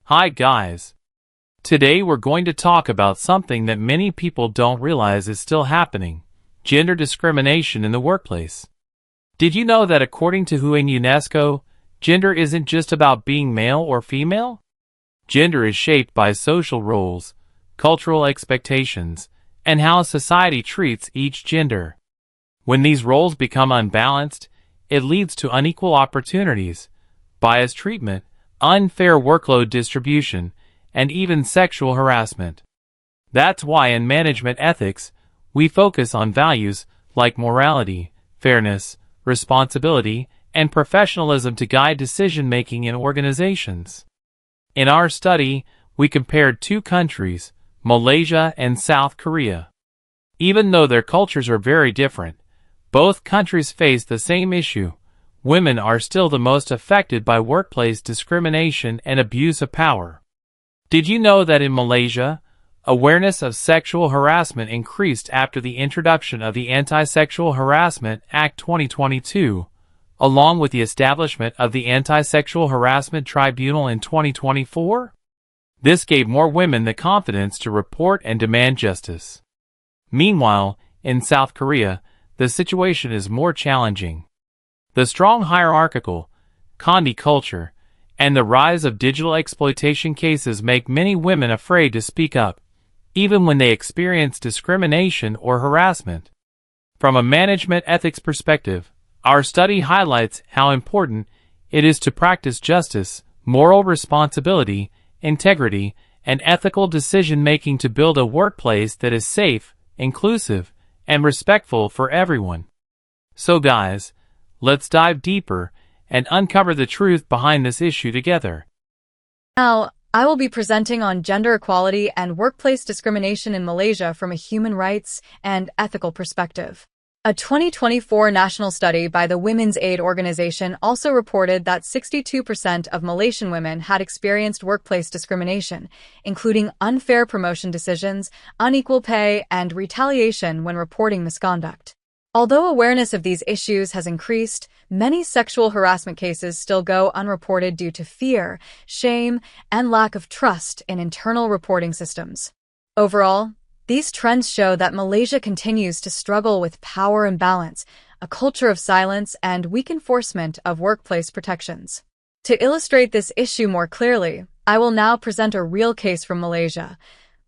Hi guys. Today we're going to talk about something that many people don't realize is still happening: gender discrimination in the workplace. Did you know that according to WHO and UNESCO, gender isn't just about being male or female? Gender is shaped by social roles, cultural expectations, and how society treats each gender. When these roles become unbalanced, it leads to unequal opportunities, biased treatment, unfair workload distribution, and even sexual harassment. That's why in management ethics, we focus on values like morality, fairness, responsibility, and professionalism to guide decision-making in organizations. In our study, we compared two countries, Malaysia and South Korea. Even though their cultures are very different, both countries face the same issue. Women are still the most affected by workplace discrimination and abuse of power. Did you know that in Malaysia, awareness of sexual harassment increased after the introduction of the Anti-Sexual Harassment Act 2022, along with the establishment of the Anti-Sexual Harassment Tribunal in 2024? This gave more women the confidence to report and demand justice. Meanwhile, in South Korea, the situation is more challenging. The strong hierarchical, Kondi culture, and the rise of digital exploitation cases make many women afraid to speak up, even when they experience discrimination or harassment. From a management ethics perspective, our study highlights how important it is to practice justice, moral responsibility, integrity, and ethical decision-making to build a workplace that is safe, inclusive, and respectful for everyone. So guys, let's dive deeper and uncover the truth behind this issue together. Now, I will be presenting on gender equality and workplace discrimination in Malaysia from a human rights and ethical perspective. A 2024 national study by the Women's Aid Organization also reported that 62% of Malaysian women had experienced workplace discrimination, including unfair promotion decisions, unequal pay, and retaliation when reporting misconduct. Although awareness of these issues has increased, many sexual harassment cases still go unreported due to fear, shame, and lack of trust in internal reporting systems. Overall, these trends show that Malaysia continues to struggle with power imbalance, a culture of silence, and weak enforcement of workplace protections. To illustrate this issue more clearly, I will now present a real case from Malaysia: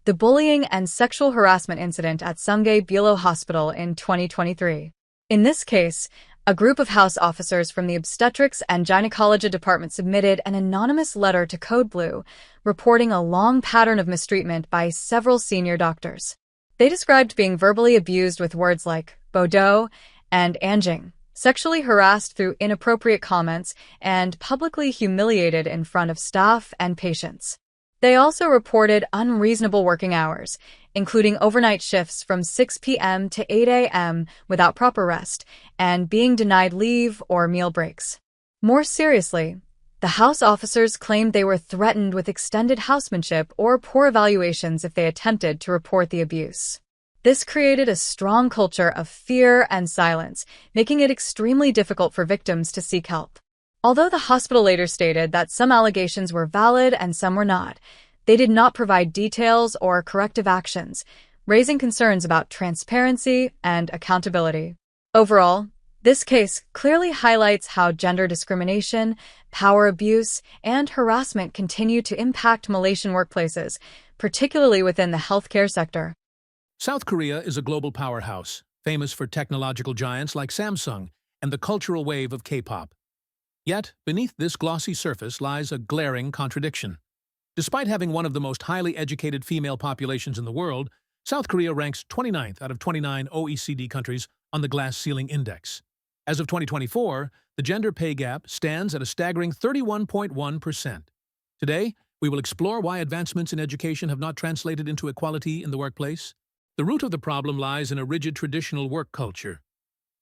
the bullying and sexual harassment incident at Sungai Buloh Hospital in 2023. In this case, a group of house officers from the Obstetrics and Gynecology Department submitted an anonymous letter to Code Blue, reporting a long pattern of mistreatment by several senior doctors. They described being verbally abused with words like bodoh and anjing, sexually harassed through inappropriate comments, and publicly humiliated in front of staff and patients. They also reported unreasonable working hours, including overnight shifts from 6 p.m. to 8 a.m. without proper rest, and being denied leave or meal breaks. More seriously, the house officers claimed they were threatened with extended housemanship or poor evaluations if they attempted to report the abuse. This created a strong culture of fear and silence, making it extremely difficult for victims to seek help. Although the hospital later stated that some allegations were valid and some were not, they did not provide details or corrective actions, raising concerns about transparency and accountability. Overall, this case clearly highlights how gender discrimination, power abuse, and harassment continue to impact Malaysian workplaces, particularly within the healthcare sector. South Korea is a global powerhouse, famous for technological giants like Samsung and the cultural wave of K-pop. Yet, beneath this glossy surface lies a glaring contradiction. Despite having one of the most highly educated female populations in the world, South Korea ranks 29th out of 29 OECD countries on the Glass Ceiling Index. As of 2024, the gender pay gap stands at a staggering 31.1%. Today, we will explore why advancements in education have not translated into equality in the workplace. The root of the problem lies in a rigid traditional work culture.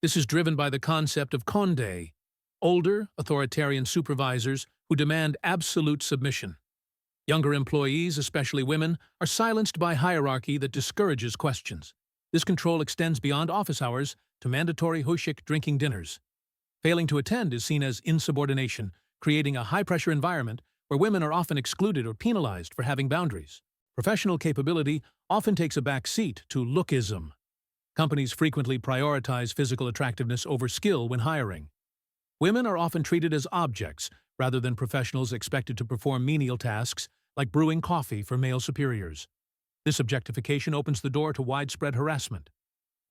This is driven by the concept of konde, older, authoritarian supervisors who demand absolute submission. Younger employees, especially women, are silenced by hierarchy that discourages questions. This control extends beyond office hours to mandatory hushik drinking dinners. Failing to attend is seen as insubordination, creating a high-pressure environment where women are often excluded or penalized for having boundaries. Professional capability often takes a back seat to lookism. Companies frequently prioritize physical attractiveness over skill when hiring. Women are often treated as objects rather than professionals expected to perform menial tasks like brewing coffee for male superiors. This objectification opens the door to widespread harassment.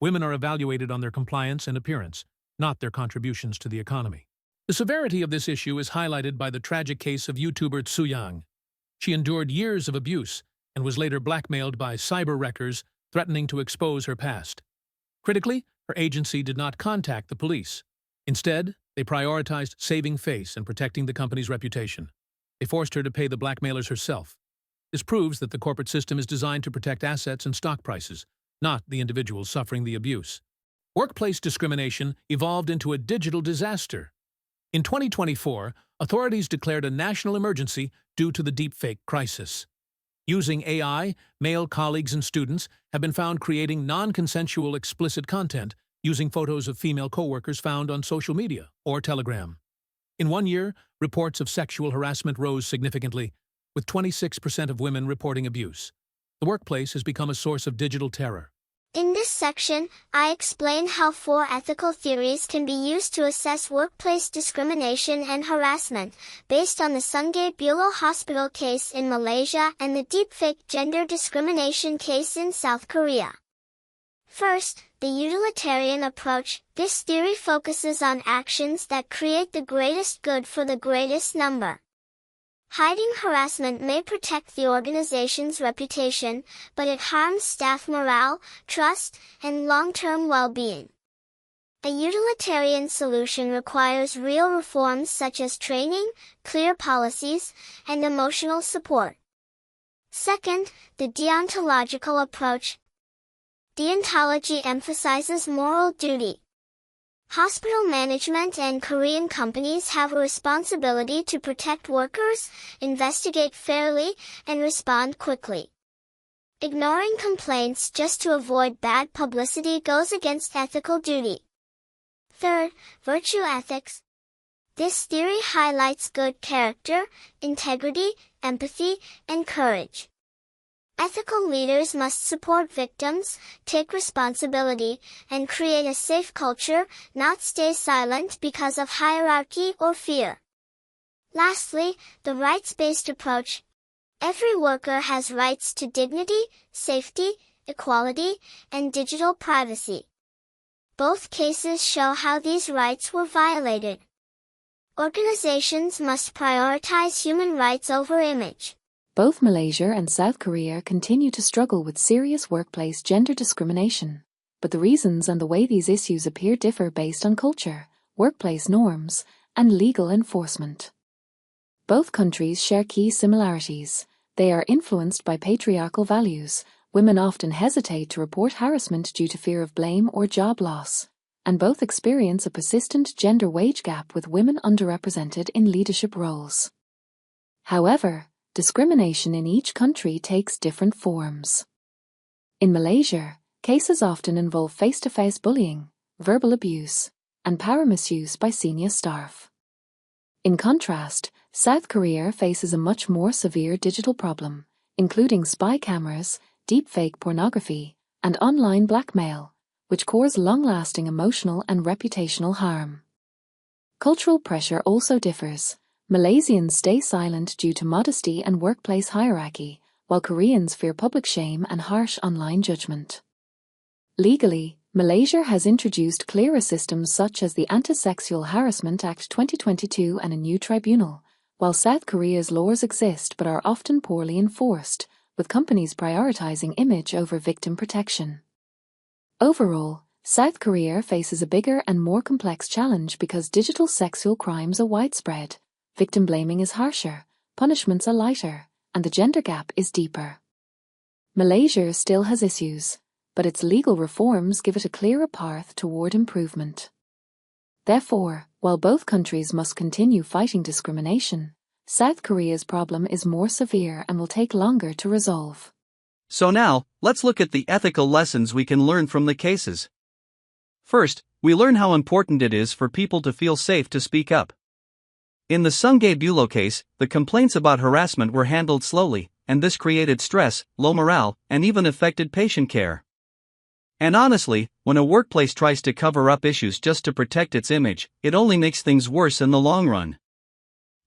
Women are evaluated on their compliance and appearance, not their contributions to the economy. The severity of this issue is highlighted by the tragic case of YouTuber Tsuyang. She endured years of abuse and was later blackmailed by cyber wreckers threatening to expose her past. Critically, her agency did not contact the police. Instead, they prioritized saving face and protecting the company's reputation. They forced her to pay the blackmailers herself. This proves that the corporate system is designed to protect assets and stock prices, not the individuals suffering the abuse. Workplace discrimination evolved into a digital disaster. In 2024, authorities declared a national emergency due to the deepfake crisis. Using AI, male colleagues and students have been found creating non-consensual explicit content using photos of female coworkers found on social media or Telegram. In 1 year, reports of sexual harassment rose significantly, with 26% of women reporting abuse. The workplace has become a source of digital terror. In this section, I explain how 4 ethical theories can be used to assess workplace discrimination and harassment, based on the Sungai Buloh Hospital case in Malaysia and the deepfake gender discrimination case in South Korea. First, the utilitarian approach. This theory focuses on actions that create the greatest good for the greatest number. Hiding harassment may protect the organization's reputation, but it harms staff morale, trust, and long-term well-being. A utilitarian solution requires real reforms such as training, clear policies, and emotional support. Second, the deontological approach. Deontology emphasizes moral duty. Hospital management and Korean companies have a responsibility to protect workers, investigate fairly, and respond quickly. Ignoring complaints just to avoid bad publicity goes against ethical duty. Third, virtue ethics. This theory highlights good character, integrity, empathy, and courage. Ethical leaders must support victims, take responsibility, and create a safe culture, not stay silent because of hierarchy or fear. Lastly, the rights-based approach. Every worker has rights to dignity, safety, equality, and digital privacy. Both cases show how these rights were violated. Organizations must prioritize human rights over image. Both Malaysia and South Korea continue to struggle with serious workplace gender discrimination, but the reasons and the way these issues appear differ based on culture, workplace norms, and legal enforcement. Both countries share key similarities. They are influenced by patriarchal values. Women often hesitate to report harassment due to fear of blame or job loss, and both experience a persistent gender wage gap with women underrepresented in leadership roles. However, discrimination in each country takes different forms. In Malaysia, cases often involve face-to-face bullying, verbal abuse, and power misuse by senior staff. In contrast, South Korea faces a much more severe digital problem, including spy cameras, deepfake pornography, and online blackmail, which cause long-lasting emotional and reputational harm. Cultural pressure also differs. Malaysians stay silent due to modesty and workplace hierarchy, while Koreans fear public shame and harsh online judgment. Legally, Malaysia has introduced clearer systems such as the Anti-Sexual Harassment Act 2022 and a new tribunal, while South Korea's laws exist but are often poorly enforced, with companies prioritizing image over victim protection. Overall, South Korea faces a bigger and more complex challenge because digital sexual crimes are widespread. Victim blaming is harsher, punishments are lighter, and the gender gap is deeper. Malaysia still has issues, but its legal reforms give it a clearer path toward improvement. Therefore, while both countries must continue fighting discrimination, South Korea's problem is more severe and will take longer to resolve. So now, let's look at the ethical lessons we can learn from the cases. First, we learn how important it is for people to feel safe to speak up. In the Sungai Buloh case, the complaints about harassment were handled slowly, and this created stress, low morale, and even affected patient care. And honestly, when a workplace tries to cover up issues just to protect its image, it only makes things worse in the long run.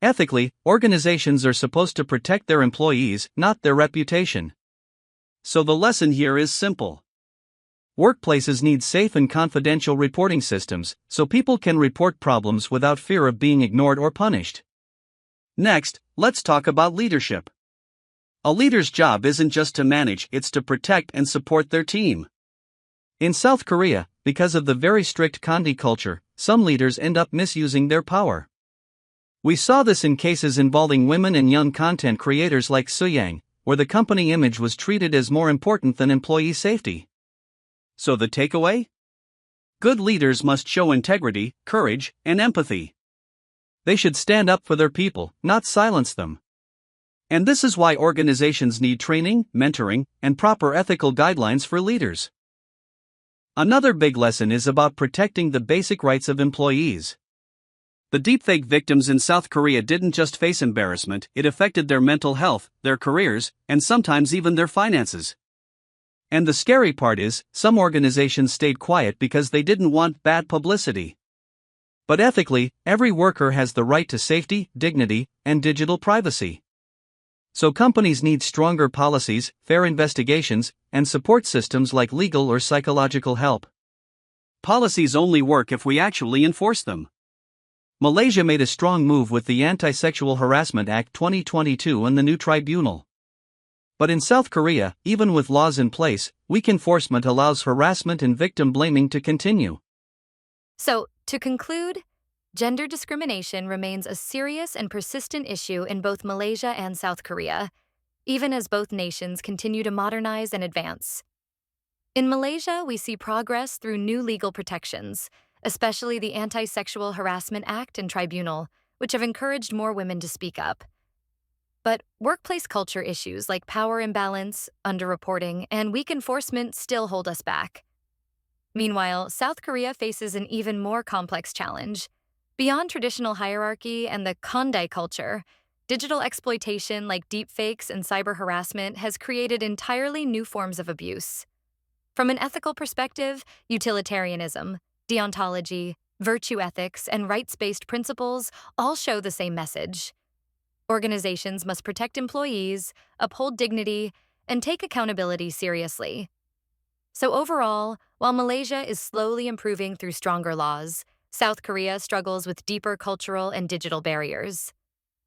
Ethically, organizations are supposed to protect their employees, not their reputation. So the lesson here is simple. Workplaces need safe and confidential reporting systems, so people can report problems without fear of being ignored or punished. Next, let's talk about leadership. A leader's job isn't just to manage, it's to protect and support their team. In South Korea, because of the very strict Kandi culture, some leaders end up misusing their power. We saw this in cases involving women and young content creators like Suyang, where the company image was treated as more important than employee safety. So the takeaway? Good leaders must show integrity, courage, and empathy. They should stand up for their people, not silence them. And this is why organizations need training, mentoring, and proper ethical guidelines for leaders. Another big lesson is about protecting the basic rights of employees. The deepfake victims in South Korea didn't just face embarrassment, it affected their mental health, their careers, and sometimes even their finances. And the scary part is, some organizations stayed quiet because they didn't want bad publicity. But ethically, every worker has the right to safety, dignity, and digital privacy. So companies need stronger policies, fair investigations, and support systems like legal or psychological help. Policies only work if we actually enforce them. Malaysia made a strong move with the Anti-Sexual Harassment Act 2022 and the new tribunal. But in South Korea, even with laws in place, weak enforcement allows harassment and victim blaming to continue. So, to conclude, gender discrimination remains a serious and persistent issue in both Malaysia and South Korea, even as both nations continue to modernize and advance. In Malaysia, we see progress through new legal protections, especially the Anti-Sexual Harassment Act and Tribunal, which have encouraged more women to speak up. But workplace culture issues like power imbalance, underreporting, and weak enforcement still hold us back. Meanwhile, South Korea faces an even more complex challenge. Beyond traditional hierarchy and the Kondai culture, digital exploitation like deepfakes and cyber harassment has created entirely new forms of abuse. From an ethical perspective, utilitarianism, deontology, virtue ethics, and rights-based principles all show the same message. Organizations must protect employees, uphold dignity, and take accountability seriously. So overall, while Malaysia is slowly improving through stronger laws, South Korea struggles with deeper cultural and digital barriers.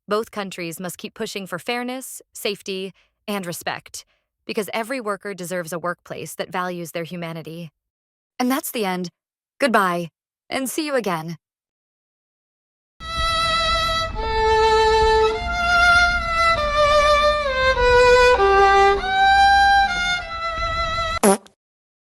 Both countries must keep pushing for fairness, safety, and respect, because every worker deserves a workplace that values their humanity. And that's the end. Goodbye, and see you again.